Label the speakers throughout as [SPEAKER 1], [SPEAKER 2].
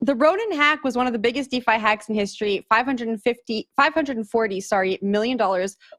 [SPEAKER 1] the Ronin hack was one of the biggest DeFi hacks in history. $540 million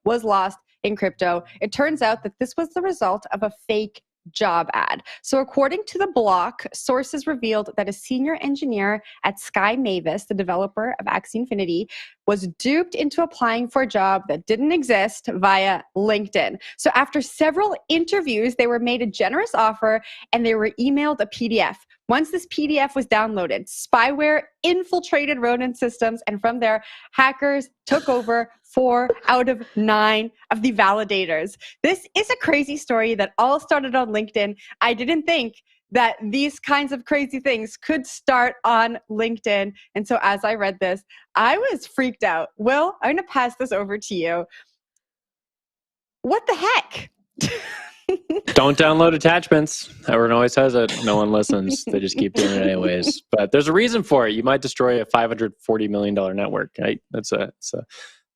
[SPEAKER 1] was lost in crypto. It turns out that this was the result of a fake job ad. So according to the block, sources revealed that a senior engineer at Sky Mavis, the developer of Axie Infinity, was duped into applying for a job that didn't exist via LinkedIn. So after several interviews, they were made a generous offer and they were emailed a PDF. Once this PDF was downloaded, spyware infiltrated Ronin systems, and from there, hackers took over 4 out of 9 of the validators. This is a crazy story that all started on LinkedIn. I didn't think that these kinds of crazy things could start on LinkedIn. And so as I read this, I was freaked out. Will, I'm going to pass this over to you. What the heck?
[SPEAKER 2] Don't download attachments. Everyone always says it. No one listens. They just keep doing it anyways. But there's a reason for it. You might destroy a $540 million network. Right? It's a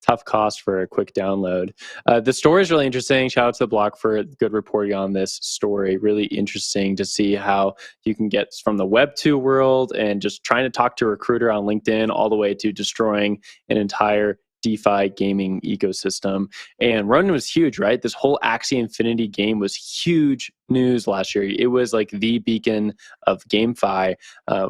[SPEAKER 2] tough cost for a quick download. The story is really interesting. Shout out to the blog for good reporting on this story. Really interesting to see how you can get from the Web 2 world and just trying to talk to a recruiter on LinkedIn all the way to destroying an entire DeFi gaming ecosystem. And Ronin was huge, right? This whole Axie Infinity game was huge news last year. It was like the beacon of GameFi.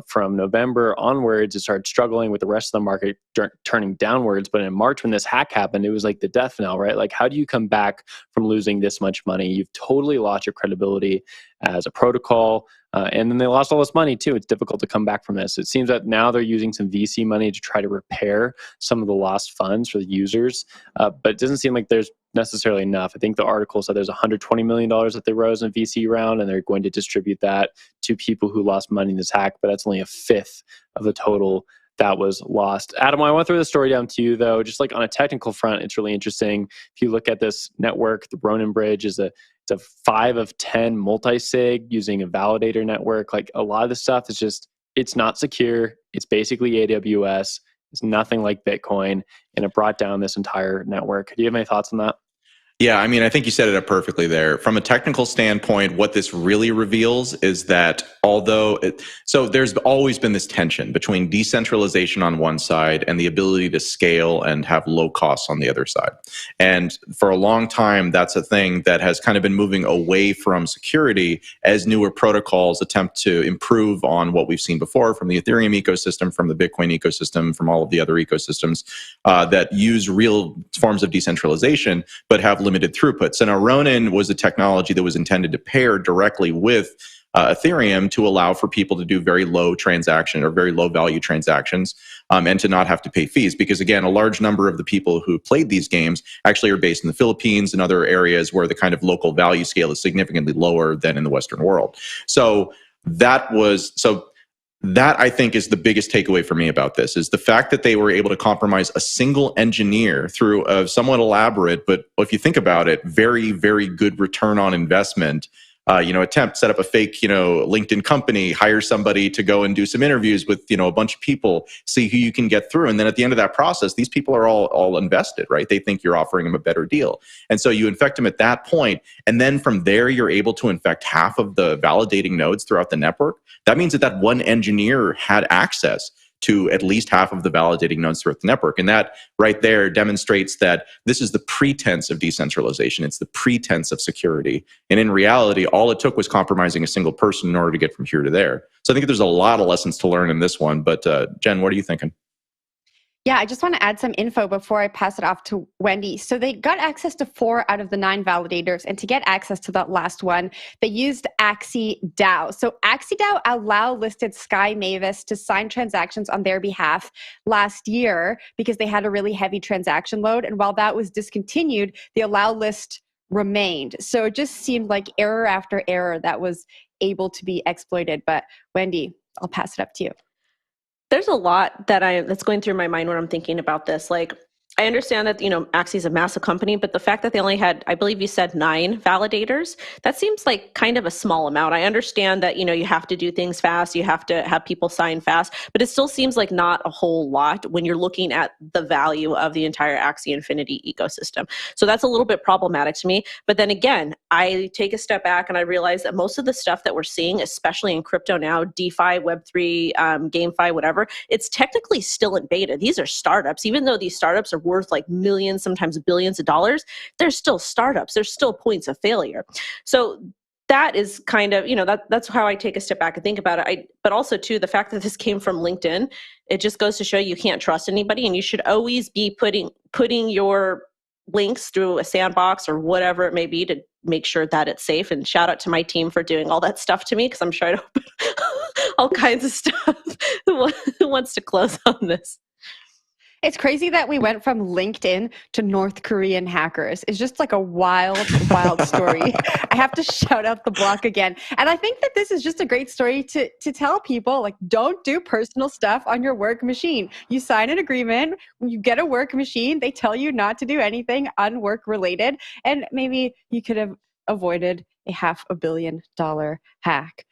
[SPEAKER 2] From November onwards, it started struggling with the rest of the market turning downwards. But in March, when this hack happened, it was like the death knell, right? Like, how do you come back from losing this much money? You've totally lost your credibility as a protocol. And then they lost all this money too. It's difficult to come back from this. It seems that now they're using some VC money to try to repair some of the lost funds for the users. But it doesn't seem like there's necessarily enough. I think the article said there's $120 million that they rose in VC round, and they're going to distribute that to people who lost money in this hack, but that's only a fifth of the total that was lost. Adam, I want to throw the story down to you, though. Just like on a technical front, it's really interesting. If you look at this network, the Ronin bridge is it's a 5 of 10 multi-sig using a validator network. Like, a lot of the stuff is just, it's not secure. It's basically AWS. It's nothing like Bitcoin, and it brought down this entire network. Do you have any thoughts on that?
[SPEAKER 3] Yeah, I mean, I think you set it up perfectly there. From a technical standpoint, what this really reveals is that so there's always been this tension between decentralization on one side and the ability to scale and have low costs on the other side. And for a long time, that's a thing that has kind of been moving away from security as newer protocols attempt to improve on what we've seen before from the Ethereum ecosystem, from the Bitcoin ecosystem, from all of the other ecosystems that use real forms of decentralization, but have limited throughputs. And Ronin was a technology that was intended to pair directly with Ethereum to allow for people to do very low transaction or very low value transactions and to not have to pay fees. Because again, a large number of the people who played these games actually are based in the Philippines and other areas where the kind of local value scale is significantly lower than in the Western world. That I think is the biggest takeaway for me about this, is the fact that they were able to compromise a single engineer through a somewhat elaborate, but if you think about it, very, very good return on investment, attempt, set up a fake, LinkedIn company, hire somebody to go and do some interviews with, a bunch of people, see who you can get through. And then at the end of that process, these people are all invested, right? They think you're offering them a better deal. And so you infect them at that point. And then from there, you're able to infect half of the validating nodes throughout the network. That means that one engineer had access to at least half of the validating nodes throughout the network. And that right there demonstrates that this is the pretense of decentralization. It's the pretense of security. And in reality, all it took was compromising a single person in order to get from here to there. So I think there's a lot of lessons to learn in this one. But Jen, what are you thinking?
[SPEAKER 1] Yeah, I just want to add some info before I pass it off to Wendy. So they got access to 4 out of the 9 validators. And to get access to that last one, they used Axie DAO. So Axie DAO allow listed Sky Mavis to sign transactions on their behalf last year because they had a really heavy transaction load. And while that was discontinued, the allow list remained. So it just seemed like error after error that was able to be exploited. But Wendy, I'll pass it up to you.
[SPEAKER 4] There's a lot that's going through my mind when I'm thinking about this. Like, I understand that, Axie is a massive company, but the fact that they only had, I believe you said 9 validators, that seems like kind of a small amount. I understand that, you have to do things fast, you have to have people sign fast, but it still seems like not a whole lot when you're looking at the value of the entire Axie Infinity ecosystem. So that's a little bit problematic to me. But then again, I take a step back and I realize that most of the stuff that we're seeing, especially in crypto now, DeFi, Web3, GameFi, whatever, it's technically still in beta. These are startups. Even though these startups are worth like millions, sometimes billions of dollars, they're still startups. There's still points of failure. So that is kind of, that's how I take a step back and think about it. But also too, the fact that this came from LinkedIn, it just goes to show you can't trust anybody, and you should always be putting your links through a sandbox or whatever it may be to make sure that it's safe. And shout out to my team for doing all that stuff to me, because I'm sure I open all kinds of stuff. Who wants to close on this?
[SPEAKER 1] It's crazy that we went from LinkedIn to North Korean hackers. It's just like a wild, wild story. I have to shout out the block again. And I think that this is just a great story to tell people, like, don't do personal stuff on your work machine. You sign an agreement, you get a work machine, they tell you not to do anything unwork related, and maybe you could have avoided a $500 million hack.